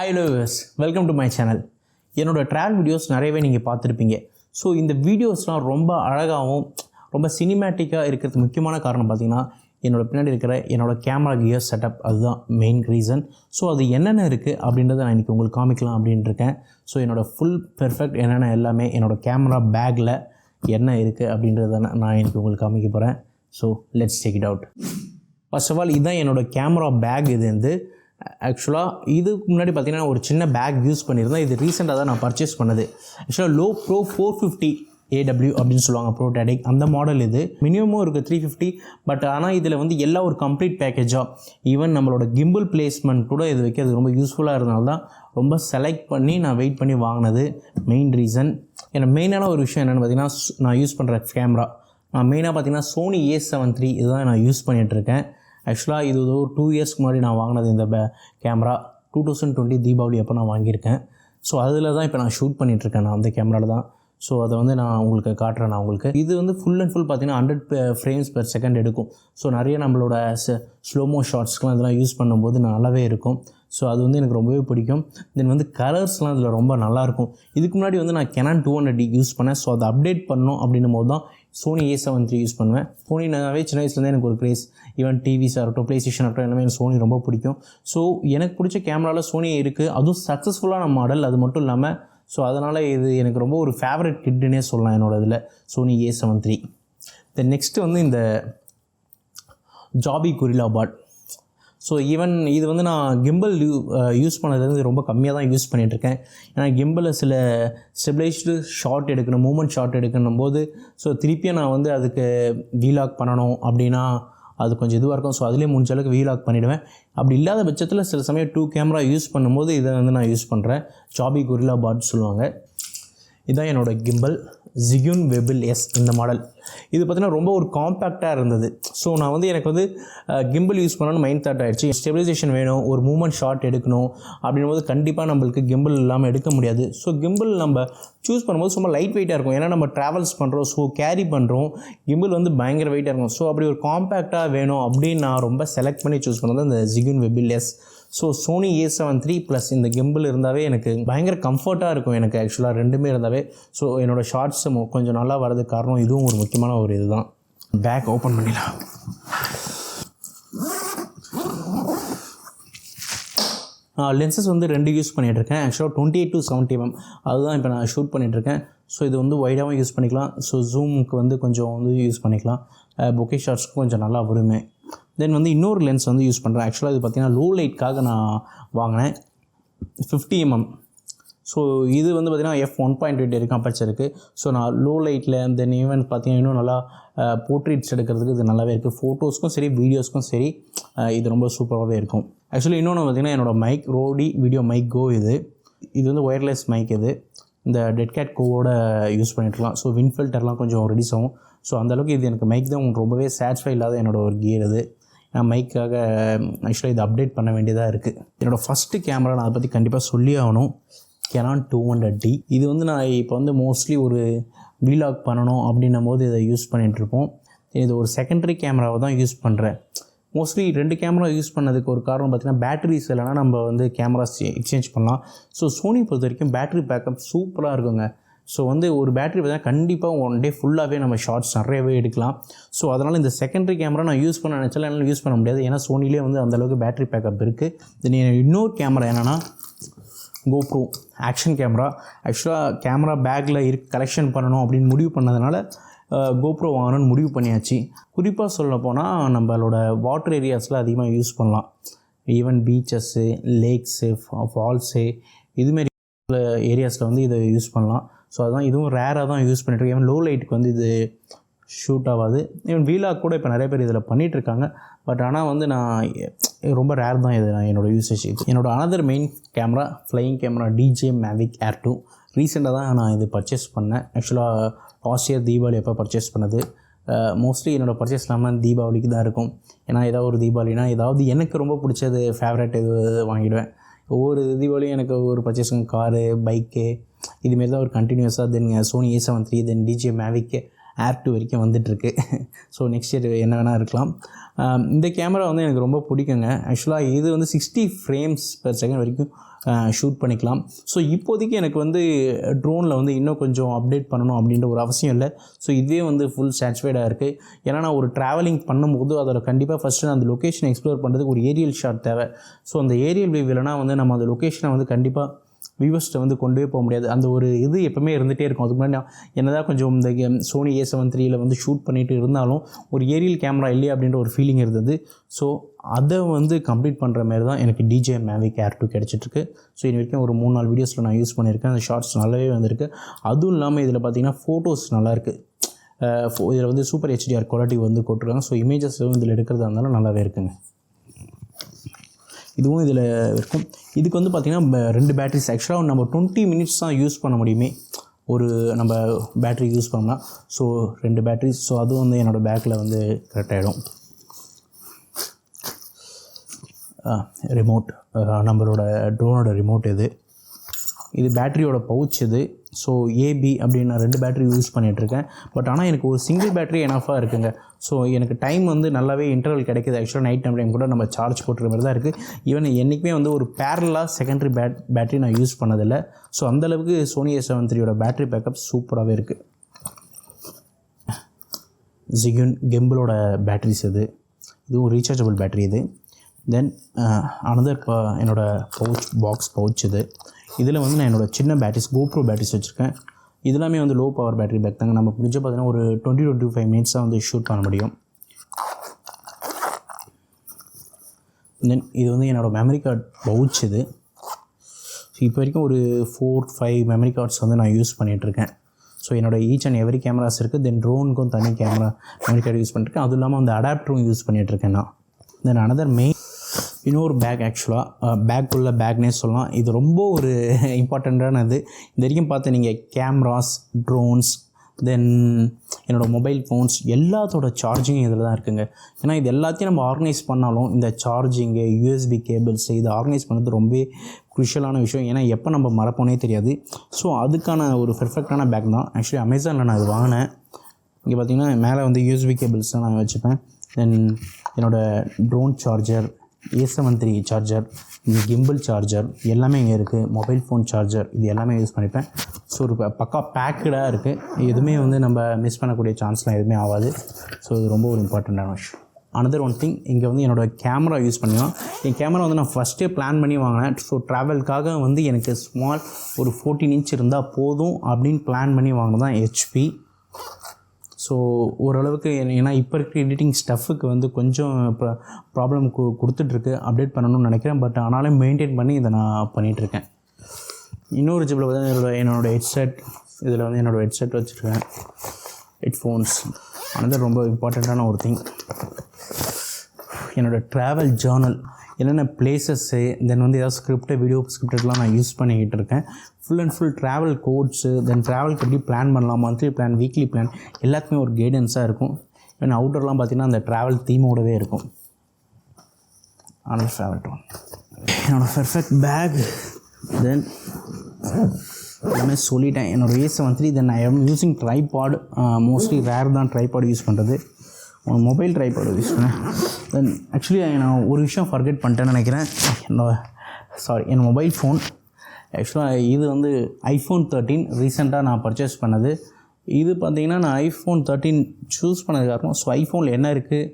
Hi viewers, welcome to my channel. என்னோட travel videos நிறையவே நீங்கள் பார்த்துருப்பீங்க. ஸோ இந்த வீடியோஸ்லாம் ரொம்ப அழகாகவும் ரொம்ப சினிமேட்டிக்காக இருக்கிறதுக்கு முக்கியமான காரணம் பார்த்திங்கன்னா பின்னாடி இருக்கிற என்னோடய கேமரா கியர் செட்டப் அதுதான் மெயின் ரீசன். ஸோ அது என்னென்ன இருக்குது அப்படின்றத நான் இன்றைக்கி உங்களுக்கு காமிக்கலாம் அப்படின்ட்டு இருக்கேன். ஸோ என்னோடய ஃபுல் பெர்ஃபெக்ட் என்னென்ன எல்லாமே என்னோடய கேமரா பேக்கில் என்ன இருக்குது அப்படின்றத நான் இன்றைக்கி உங்களுக்கு காமிக்க போகிறேன். So let's check it out. First of all இதுதான் என்னோடய கேமரா பேக். இது வந்து ஆக்சுவலாக இதுக்கு முன்னாடி பார்த்திங்கன்னா ஒரு சின்ன பேக் யூஸ் பண்ணியிருந்தேன். இது ரீசெண்டாக தான் நான் பர்ச்சேஸ் பண்ணது. ஆக்சுவலாக லோ ப்ரோ 450 AW அப்படின்னு சொல்லுவாங்க, ப்ரோடாடிக் அந்த மாடல். இது மினிமமும் இருக்குது 350. பட் ஆனால் இதில் வந்து எல்லா ஒரு கம்ப்ளீட் பேக்கேஜாக ஈவன் நம்மளோட கிம்பிள் பிளேஸ்மெண்ட் கூட இது வைக்கிறது ரொம்ப யூஸ்ஃபுல்லாக இருந்தனால தான் ரொம்ப செலக்ட் பண்ணி நான் வெயிட் பண்ணி வாங்கினது மெயின் ரீசன். எனக்கு மெயினான ஒரு விஷயம் என்னென்னு பார்த்திங்கன்னா, நான் யூஸ் பண்ணுற கேமரா நான் மெயினாக பார்த்திங்கன்னா Sony A7 III இதுதான் நான் யூஸ் பண்ணிகிட்ருக்கேன். ஆக்சுவலாக இது ஒரு 2 இயர்ஸ்க்கு முன்னாடி நான் வாங்கினது இந்த கேமரா 2020 தீபாவளி அப்போ நான் வாங்கியிருக்கேன். ஸோ அதில் தான் இப்போ நான் ஷூட் பண்ணிகிட்ருக்கேன். நான் அந்த கேமராவில் தான். ஸோ அதை வந்து நான் உங்களுக்கு காட்டுறேன். நான் உங்களுக்கு இது வந்து ஃபுல் அண்ட் ஃபுல் பார்த்திங்கன்னா 100 frames per second எடுக்கும். ஸோ நிறைய நம்மளோட ஸ்லோமோ ஷார்ட்ஸ்க்கெலாம் இதெல்லாம் யூஸ் பண்ணும்போது நல்லாவே இருக்கும். ஸோ அது வந்து எனக்கு ரொம்பவே பிடிக்கும். தென் வந்து கலர்ஸ்லாம் இதில் ரொம்ப நல்லாயிருக்கும். இதுக்கு முன்னாடி வந்து நான் Canon 200D யூஸ் பண்ணேன். ஸோ அதை அப்டேட் பண்ணோம் அப்படின்னும் போது தான் Sony A7 III யூஸ் பண்ணுவேன். சோனினாவே சின்ன வயசுலேருந்தே எனக்கு ஒரு கிரேஸ். ஈவன் டிவிஸாக இருக்கட்டும், ப்ளேஸ்டேஷன் இருக்கட்டும், எல்லாமே எனக்கு சோனி ரொம்ப பிடிக்கும். ஸோ எனக்கு பிடிச்ச கேமராவில் சோனி இருக்குது. அதுவும் சக்ஸஸ்ஃபுல்லான மாடல். அது மட்டும் இல்லாமல் ஸோ அதனால் இது எனக்கு ரொம்ப ஒரு ஃபேவரட் கிட்டுன்னே சொல்லலாம் என்னோடய இதில் Sony A7 III. Then next வந்து இந்த ஜாபி கொரில்லா பாட். ஸோ ஈவன் இது வந்து நான் கிம்பிள் யூஸ் பண்ணதுலேருந்து ரொம்ப கம்மியாக தான் யூஸ் பண்ணிகிட்ருக்கேன். ஏன்னா கிம்பிளில் சில ஸ்டெபிளைஸ்டு ஷார்ட் எடுக்கணும், மூமெண்ட் ஷார்ட் எடுக்கணும் போது ஸோ திருப்பியும் நான் வந்து அதுக்கு வீலாக் பண்ணணும் அப்படின்னா அது கொஞ்சம் இதுவாக இருக்கும். ஸோ அதிலே முடிஞ்ச அளவுக்கு வீலாக் பண்ணிவிடுவேன். அப்படி இல்லாத பட்சத்தில் சில சமயம் 2 கேமரா யூஸ் பண்ணும்போது இதை வந்து நான் யூஸ் பண்ணுறேன். ஜாபி கொரில்லா பாட் சொல்லுவாங்க. இதுதான் என்னோடய கிம்பிள் ஜிகுன் வெபிள் S இந்த மாடல். இது பார்த்திங்கன்னா ரொம்ப ஒரு காம்பேக்டாக இருந்தது. ஸோ நான் வந்து எனக்கு வந்து கிம்பிள் யூஸ் பண்ணணும்னு மைண்ட் தாட் ஆகிடுச்சு. ஸ்டெபிலைசேஷன் வேணும், ஒரு மூமெண்ட் ஷாட் எடுக்கணும் அப்படின்னும் போது கண்டிப்பாக நம்மளுக்கு கிம்பிள் இல்லாமல் எடுக்க முடியாது. ஸோ கிம்பிள் நம்ம சூஸ் பண்ணும்போது ரொம்ப லைட் வெயிட்டாக இருக்கும். ஏன்னா நம்ம ட்ராவல்ஸ் பண்ணுறோம், ஸோ கேரி பண்ணுறோம். கிம்பிள் வந்து பயங்கர வெயிட்டாக இருக்கும். ஸோ அப்படி ஒரு காம்பேக்டாக வேணும் அப்படின்னு நான் ரொம்ப செலக்ட் பண்ணி சூஸ் பண்ணது இந்த ஜிகுன் வெபிள் S. So Sony A7 III plus இந்த கிம்பிள் இருந்தாவே எனக்கு பயங்கர கம்ஃபர்ட்டாக இருக்கும். எனக்கு ஆக்சுவலாக ரெண்டுமே இருந்தாவே ஸோ என்னோடய ஷார்ட்ஸ் கொஞ்சம் நல்லா வரதுக்கு காரணம் இதுவும் ஒரு முக்கியமான ஒரு இதுதான். பேக் ஓப்பன் பண்ணிடலாம். லென்சஸ் வந்து 2 யூஸ் பண்ணிகிட்ருக்கேன். ஆக்சுவலாக 28 to 70 mm அதுதான் இப்போ நான் ஷூட் பண்ணிகிட்ருக்கேன். ஸோ இது வந்து வைடாகவும் யூஸ் பண்ணிக்கலாம். ஸோ ஜூமுக்கு வந்து கொஞ்சம் வந்து யூஸ் பண்ணிக்கலாம். பொக்கே ஷார்ட்ஸ்க்கு கொஞ்சம் நல்லா வருமே. தென் வந்து இன்னொரு லென்ஸ் வந்து யூஸ் பண்ணுறேன். ஆக்சுவலாக இது பார்த்திங்கன்னா லோ லைட்காக நான் வாங்கினேன் 50 mm. ஸோ இது வந்து பார்த்திங்கன்னா f1.8 வரைக்கும் அப்பர்ச்சர் இருக்குது. ஸோ நான் லோ லைட்டில் தென் ஈவன் பார்த்திங்கன்னா இன்னும் நல்லா போர்ட்ரேட்ஸ் எடுக்கிறதுக்கு இது நல்லாவே இருக்குது. ஃபோட்டோஸ்க்கும் சரி வீடியோஸ்க்கும் சரி இது ரொம்ப சூப்பராகவே இருக்கும். ஆக்சுவலி இன்னொன்று பார்த்திங்கன்னா என்னோடய mic Rode video mic go. இது வந்து ஒயர்லெஸ் மைக். இந்த டெட் கேட் கோவோட யூஸ் பண்ணிட்டுருக்கலாம். ஸோ வின் ஃபில்டர்லாம் கொஞ்சம் ரெடியூஸ் ஆகும். ஸோ அந்தளவுக்கு இது எனக்கு மைக் தான் ரொம்பவே சாட்டிஸ்ஃபை இல்லாத என்னோடய ஒரு கியர். நான் மைக்காக ஆக்சுவலாக இது அப்டேட் பண்ண வேண்டியதாக இருக்குது. என்னோடய ஃபஸ்ட்டு கேமரா நான் அதை பற்றி கண்டிப்பாக சொல்லி ஆகணும். Canon 200D. இது வந்து நான் இப்போ வந்து மோஸ்ட்லி ஒரு வீலாக் பண்ணணும் அப்படின்னும் போது இதை யூஸ் பண்ணிகிட்ருப்போம். இது ஒரு செகண்டரி கேமராவை தான் யூஸ் பண்ணுறேன். மோஸ்ட்லி 2 கேமரா யூஸ் பண்ணதுக்கு ஒரு காரணம் பார்த்திங்கன்னா பேட்டரிஸ் இல்லைனா நம்ம வந்து கேமராஸ் எக்ஸ்சேஞ்ச் பண்ணலாம். ஸோ சோனி பொறுத்த வரைக்கும் பேட்டரி பேக்கப் சூப்பராக இருக்குங்க. ஸோ வந்து ஒரு பேட்டரி பார்த்திங்கன்னா கண்டிப்பாக 1 day ஃபுல்லாகவே நம்ம ஷார்ட்ஸ் நிறையவே எடுக்கலாம். ஸோ அதனால் இந்த செகண்டரி கேமரா நான் யூஸ் பண்ண நினச்சாலும் என்னால் யூஸ் பண்ண முடியாது. ஏன்னா சோனிலே வந்து அந்தளவுக்கு பேட்டரி பேக்கப் இருக்குது. தென் இன்னொரு கேமரா என்னென்னா GoPro ஆக்ஷன் கேமரா. ஆக்சுவலாக கேமரா பேக்கில் கலெக்ஷன் பண்ணணும் அப்படின்னு முடிவு பண்ணதுனால GoPro வாங்கணும்னு முடிவு பண்ணியாச்சு. குறிப்பாக சொல்ல போனால் நம்மளோட வாட்டர் ஏரியாஸில் அதிகமாக யூஸ் பண்ணலாம். ஈவன் பீச்சஸ்ஸு, லேக்ஸு, ஃபால்ஸு இதுமாரி ஏரியாஸில் வந்து இதை யூஸ் பண்ணலாம். ஸோ அதுதான் இதுவும் ரேராக தான் யூஸ் பண்ணிட்டுருக்கேன். ஈவன் லோ லைட்டுக்கு வந்து இது ஷூட் ஆகாது. ஈவன் வீலாக் கூட இப்போ நிறைய பேர் இதில் பண்ணிகிட்ருக்காங்க. பட் ஆனால் வந்து நான் ரொம்ப ரேர் தான் இது நான் என்னோடய யூசேஜ். என்னோடய another main camera flying camera DJI Mavic Air 2. ரீசெண்டாக தான் நான் இது பர்ச்சேஸ் பண்ணேன். ஆக்சுவலாக லாஸ்ட் இயர் தீபாவளி அப்போ பர்ச்சேஸ் பண்ணது. மோஸ்ட்லி என்னோடய பர்ச்சேஸ் இல்லாமல் தீபாவளிக்கு தான் இருக்கும். ஏன்னா ஏதாவது ஒரு தீபாவளினா ஏதாவது எனக்கு ரொம்ப பிடிச்சது ஃபேவரட் இது வாங்கிடுவேன். ஒவ்வொரு தீபாவளியும் எனக்கு ஒவ்வொரு பர்ச்சேஸும் காரு, பைக்கு இதுமாரி தான் ஒரு கண்டினியூஸாக. தென் Sony A7 III தென் DJI Mavic Air 2 வரைக்கும் வந்துட்டுருக்கு. ஸோ நெக்ஸ்ட் இயர் என்ன வேணால் இருக்கலாம். இந்த கேமரா வந்து எனக்கு ரொம்ப பிடிக்குங்க. ஆக்சுவலாக இது வந்து 60 frames per second வரைக்கும் ஷூட் பண்ணிக்கலாம். ஸோ இப்போதைக்கு எனக்கு வந்து ட்ரோனில் வந்து இன்னும் கொஞ்சம் அப்டேட் பண்ணணும் அப்படின்ற ஒரு அவசியம் இல்லை. ஸோ இதே வந்து ஃபுல் சாட்டிஸ்ஃபைடாக இருக்குது. ஏன்னா நான் ஒரு ட்ராவலிங் பண்ணும்போது அதில் கண்டிப்பாக ஃபஸ்ட்டு அந்த லொக்கேஷனை எக்ஸ்ப்ளோர் பண்ணுறதுக்கு ஒரு ஏரியல் ஷாட் தேவை. ஸோ அந்த ஏரியல் வியூ இல்லைனா வந்து நம்ம அந்த லொக்கேஷனை வந்து கண்டிப்பாக வியூவர்ஸ்ட்டை வந்து கொண்டு போக முடியாது. அந்த ஒரு இது எப்போவுமே இருந்துகிட்டே இருக்கும். அதுக்கு முன்னாடி என்னதான் கொஞ்சம் இந்த Sony A7 IIIயில் வந்து ஷூட் பண்ணிட்டு இருந்தாலும் ஒரு ஏரியல் கேமரா இல்லையா அப்படின்ற ஒரு ஃபீலிங் இருந்தது. ஸோ அதை வந்து கம்ப்ளீட் பண்ணுற மாதிரி தான் எனக்கு DJI Mavic Air 2 கிடச்சிட்ருக்கு. ஸோ இது வரைக்கும் ஒரு 3-4 வீடியோஸில் நான் யூஸ் பண்ணியிருக்கேன். அந்த ஷார்ட்ஸ் நல்லாவே வந்திருக்கு. அதுவும் இல்லாமல் இதில் பார்த்திங்கன்னா ஃபோட்டோஸ் நல்லாயிருக்கு. இதில் வந்து சூப்பர் HDR குவாலிட்டி வந்து போட்டிருக்காங்க. ஸோ இமேஜஸ் இதில் எடுக்கிறதா இருந்தாலும் நல்லாவே இருக்குங்க. இதுவும் இதில் இருக்கும். இதுக்கு வந்து பார்த்திங்கன்னா 2 பேட்டரிஸ் ஆக்சுவலாக நம்ம 20 மினிட்ஸ் தான் யூஸ் பண்ண முடியுமே ஒரு நம்ம பேட்ரி யூஸ் பண்ணலாம். So 2 batteries. ஸோ அதுவும் வந்து என்னோடய பேக்கில் வந்து கரெக்டாகிடும். ரிமோட் நம்மளோட ட்ரோனோட ரிமோட் இது பேட்டரியோட பவுச் ஸோ ஏபி அப்படின்னு நான் 2 பேட்டரி யூஸ் பண்ணிகிட்ருக்கேன். பட் ஆனால் எனக்கு ஒரு சிங்கிள் பேட்டரி எனஃபாக இருக்குங்க. ஸோ எனக்கு டைம் வந்து நல்லாவே இன்டர்வல் கிடைக்கிது. ஆக்சுவலாக நைட் டைம் கூட நம்ம சார்ஜ் போட்டுற மாதிரி தான் இருக்குது. ஈவன் என்றைக்குமே வந்து ஒரு பேரலாக செகண்டரி பேட்டரி நான் யூஸ் பண்ணதில்லை. ஸோ அந்தளவுக்கு Sony A7 IIIயோட பேட்டரி பேக்கப் சூப்பராகவே இருக்குது. ஜிகுன் கெம்பிளோட பேட்டரிஸ் இதுவும் ரீசார்ஜபிள் பேட்டரி தென் அனதர் என்னோடய பாக்ஸ் பவுச் இதில் வந்து நான் என்னோடய சின்ன பேட்டரிஸ் GoPro பேட்டரிஸ் வச்சுருக்கேன். இதெல்லாமே வந்து லோ பவர் பேட்டரி பேக் தாங்க. நம்ம முடிஞ்ச பார்த்தீங்கன்னா ஒரு 20-25 மினிட்ஸாக வந்து ஷூட் பண்ண முடியும். தென் இது வந்து என்னோடய மெமரி கார்டு பவுச் ஸோ இப்போ வரைக்கும் ஒரு 4-5 மெமரி கார்ட்ஸ் வந்து நான் யூஸ் பண்ணிகிட்ருக்கேன். ஸோ என்னோடய ஈச் அண்ட் எவரி கேமராஸ் இருக்குது. தென் ட்ரோனுக்கும் தனி மெமரி கார்டு யூஸ் பண்ணியிருக்கேன். அதுவும் இல்லாமல் அந்த அடாப்டரும் யூஸ் பண்ணிகிட்ருக்கேன் நான். தென் அனதர் இன்னொரு பேக் ஆக்சுவலாக பேக்குள்ள பேக்னே சொல்லலாம். இது ரொம்ப ஒரு இம்பார்ட்டண்ட்டானது. இது வரைக்கும் பார்த்து நீங்கள் கேமராஸ், ட்ரோன்ஸ், தென் என்னோடய மொபைல் ஃபோன்ஸ் எல்லாத்தோட சார்ஜிங் இதில் தான் இருக்குங்க. ஏன்னா இது எல்லாத்தையும் நம்ம ஆர்கனைஸ் பண்ணாலும் இந்த சார்ஜிங்கு, USB கேபிள்ஸ் இது ஆர்கனைஸ் பண்ணுறது ரொம்ப க்ரூஷியலான விஷயம். ஏன்னா எப்போ நம்ம மறப்போனே தெரியாது. ஸோ அதுக்கான ஒரு பெர்ஃபெக்டான பேக் தான். ஆக்சுவலி அமேசானில் நான் இது வாங்கினேன். இங்கே பார்த்திங்கன்னா மேலே வந்து USB கேபிள்ஸ் தான் நான் வச்சுப்பேன். தென் என்னோடய drone charger, A7 III charger, இந்த கிம்பிள் சார்ஜர் எல்லாமே இங்கே இருக்குது. மொபைல் ஃபோன் சார்ஜர் இது எல்லாமே யூஸ் பண்ணிப்பேன். ஸோ ஒரு பக்கா பேக்கடாக இருக்குது. எதுவுமே வந்து நம்ம மிஸ் பண்ணக்கூடிய சான்ஸ்லாம் எதுவுமே ஆகாது. ஸோ இது ரொம்ப ஒரு இம்பார்ட்டண்ட்டான விஷயம். அனதர் ஒன் திங், இங்கே வந்து என்னோடய கேமரா யூஸ் பண்ணிக்கலாம். என் கேமரா வந்து நான் ஃபஸ்ட்டே பிளான் பண்ணி வாங்கினேன். ஸோ ட்ராவலுக்காக வந்து எனக்கு ஸ்மால் ஒரு 14 இன்ச் இருந்தால் போதும் அப்படின்னு பிளான் பண்ணி வாங்கினது தான் HP. ஸோ ஓரளவுக்கு ஏன்னா இப்போ இருக்கிற எடிட்டிங் ஸ்டஃப்புக்கு வந்து கொஞ்சம் ப்ராப்ளம் கொடுத்துட்ருக்கு. அப்டேட் பண்ணணும்னு நினைக்கிறேன். பட் ஆனாலும் மெயின்டைன் பண்ணி இதை நான் பண்ணிகிட்ருக்கேன். இன்னொரு ஜிப்பில் வந்து என்னோடய ஹெட்செட், இதில் வந்து என்னோடய ஹெட்செட் வச்சுருக்கேன். ஹெட்ஃபோன்ஸ் அனதர் ரொம்ப இம்பார்ட்டண்ட்டான ஒரு திங். என்னோடய ட்ராவல் ஜேர்னல், என்னென்ன பிளேசஸ்ஸு, தென் வந்து ஏதாவது வீடியோ ஸ்கிரிப்டெல்லாம் நான் யூஸ் பண்ணிக்கிட்டு இருக்கேன். Full and full travel quotes, then ட்ராவலுக்கு எப்படி பிளான் பண்ணலாம், மந்த்லி பிளான், வீக்லி பிளான் எல்லாத்துக்குமே ஒரு கைடன்ஸாக இருக்கும். ஏன்னா அவுட்டர்லாம் பார்த்திங்கன்னா அந்த ட்ராவல் தீமோடவே இருக்கும். ஆனால் ட்ராவல் டோன் என்னோடய பெர்ஃபெக்ட் பேக். தென் எல்லாமே சொல்லிட்டேன். என்னோடய A7 III. Then I am using tripod. Mostly rare தான் ட்ரைபாட் யூஸ் பண்ணுறது. மொபைல் ட்ரைபாட் யூஸ் பண்ணேன். தென் ஆக்சுவலி நான் ஒரு விஷயம் ஃபர்கெட் பண்ணிட்டேன்னு நினைக்கிறேன். என் மொபைல் ஃபோன் ஆக்சுவலாக இது வந்து iPhone 13 ரீசெண்டாக நான் பர்ச்சேஸ் பண்ணது. இது பார்த்திங்கன்னா நான் iPhone 13 சூஸ் பண்ணது காரணம் ஸோ ஐஃபோனில் என்ன இருக்குது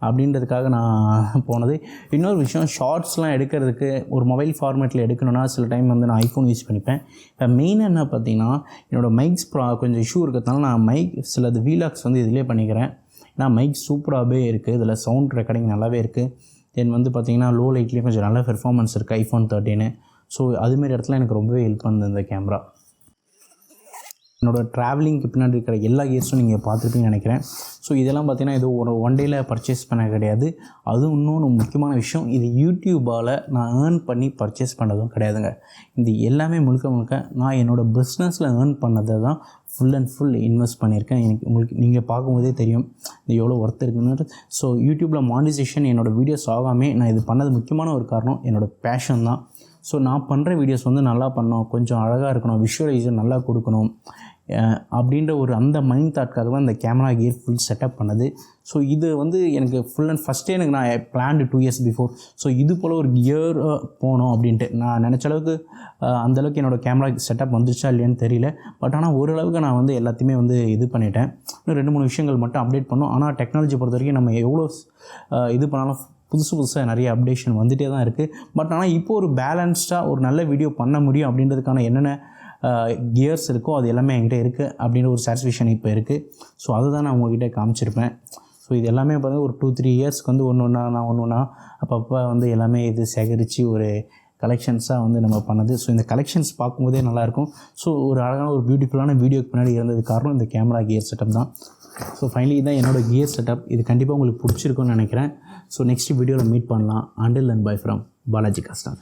அப்படின்றதுக்காக நான் போனது. இன்னொரு விஷயம், ஷார்ட்ஸ்லாம் எடுக்கிறதுக்கு ஒரு மொபைல் ஃபார்மேட்டில் எடுக்கணும்னா சில டைம் வந்து நான் ஐஃபோன் யூஸ் பண்ணிப்பேன். இப்போ மெயினாக என்ன பார்த்திங்கன்னா என்னோடய மைக்ஸ் கொஞ்சம் இஷ்யூ இருக்கிறதுனால நான் சிலது வீலாக்ஸ் வந்து இதிலே பண்ணிக்கிறேன். ஏன்னா மைக் சூப்பராகவே இருக்குது. இதில் சவுண்ட் ரெக்கார்டிங் நல்லாவே இருக்குது. தென் வந்து பார்த்திங்கன்னா லோ லைட்லேயும் கொஞ்சம் நல்ல பெர்ஃபார்மன்ஸ் இருக்குது iPhone 13. ஸோ அதுமாரி இடத்துல எனக்கு ரொம்பவே ஹெல்ப் பண்ணுது இந்த கேமரா. என்னோடய ட்ராவலிங்க்கு பின்னாடி இருக்கிற எல்லா கேர்ஸும் நீங்கள் பார்த்துருப்பீங்கன்னு நினைக்கிறேன். ஸோ இதெல்லாம் பார்த்திங்கன்னா ஏதோ ஒரு ஒன் டேயில் பர்ச்சேஸ் பண்ண கிடையாது. அதுவும் இன்னொன்று முக்கியமான விஷயம், இது யூடியூப்பால் நான் ஏர்ன் பண்ணி பர்ச்சேஸ் பண்ணதும் கிடையாதுங்க. இது எல்லாமே முழுக்க நான் என்னோடய பிஸ்னஸில் ஏர்ன் பண்ணதை தான் ஃபுல் அண்ட் ஃபுல் இன்வெஸ்ட் பண்ணியிருக்கேன். உங்களுக்கு நீங்கள் பார்க்கும்போதே தெரியும் இது எவ்வளோ ஒர்த் இருக்குன்னு. ஸோ யூடியூப்பில் மானிட்டைசேஷன் என்னோடய வீடியோஸ் ஆகாமே நான் இது பண்ணது முக்கியமான ஒரு காரணம் என்னோடய பேஷன் தான். ஸோ நான் பண்ணுற வீடியோஸ் வந்து நல்லா பண்ணணும், கொஞ்சம் அழகாக இருக்கணும், விஷுவலைசேஷன் நல்லா கொடுக்கணும். அப்படின்ற ஒரு அந்த மைண்ட் தாட்காக தான் இந்த கேமரா கியர் ஃபுல் செட்டப் பண்ணது. ஸோ இது வந்து எனக்கு ஃபுல் அண்ட் ஃபஸ்ட்டே எனக்கு நான் பிளான்டு 2 years பிஃபோர். ஸோ இது போல் ஒரு கியர் போகணும் அப்படின்ட்டு நான் நினச்ச அளவுக்கு அந்தளவுக்கு என்னோடய கேமரா செட்டப் வந்துருச்சா இல்லையான்னு தெரியல. பட் ஆனால் ஓரளவுக்கு நான் வந்து எல்லாத்தையுமே வந்து இது பண்ணிட்டேன். இன்னும் 2-3 விஷயங்கள் மட்டும் அப்டேட் பண்ணோம். ஆனால் டெக்னாலஜி பொறுத்த வரைக்கும் நம்ம எவ்வளோ இது பண்ணாலும் புதுசாக நிறைய அப்டேஷன் வந்துகிட்டே தான் இருக்குது. பட் ஆனால் இப்போ ஒரு பேலன்ஸ்டாக ஒரு நல்ல வீடியோ பண்ண முடியும் அப்படின்றதுக்கான என்னென்ன கியர்ஸ் இருக்கோ அது எல்லாமே என்கிட்ட இருக்குது அப்படின்ற ஒரு சாட்டிஸ்ஃபேக்ஷன் இப்போ இருக்குது. ஸோ அதை தான் நான் உங்கள்கிட்ட காமிச்சிருப்பேன். ஸோ இது எல்லாமே பார்த்தீங்கன்னா ஒரு 2-3 இயர்ஸ்க்கு வந்து ஒன்று ஒன்றா அப்பப்போ வந்து எல்லாமே இது சேகரித்து ஒரு கலெக்ஷன்ஸாக வந்து நம்ம பண்ணது. ஸோ இந்த கலெக்ஷன்ஸ் பார்க்கும்போதே நல்லாயிருக்கும். ஸோ ஒரு அழகான ஒரு பியூட்டிஃபுல்லான வீடியோக்கு பின்னாடி இருந்தது காரணம் இந்த கேமரா கியர் செட்டப் தான். ஸோ ஃபைனலி இதுதான் என்னோடய கியர் செட்டப். இது கண்டிப்பாக உங்களுக்கு பிடிச்சிருக்குன்னு நினைக்கிறேன். ஸோ நெக்ஸ்ட் வீடியோவில் மீட் பண்ணலாம். Until and by from Balaji custom.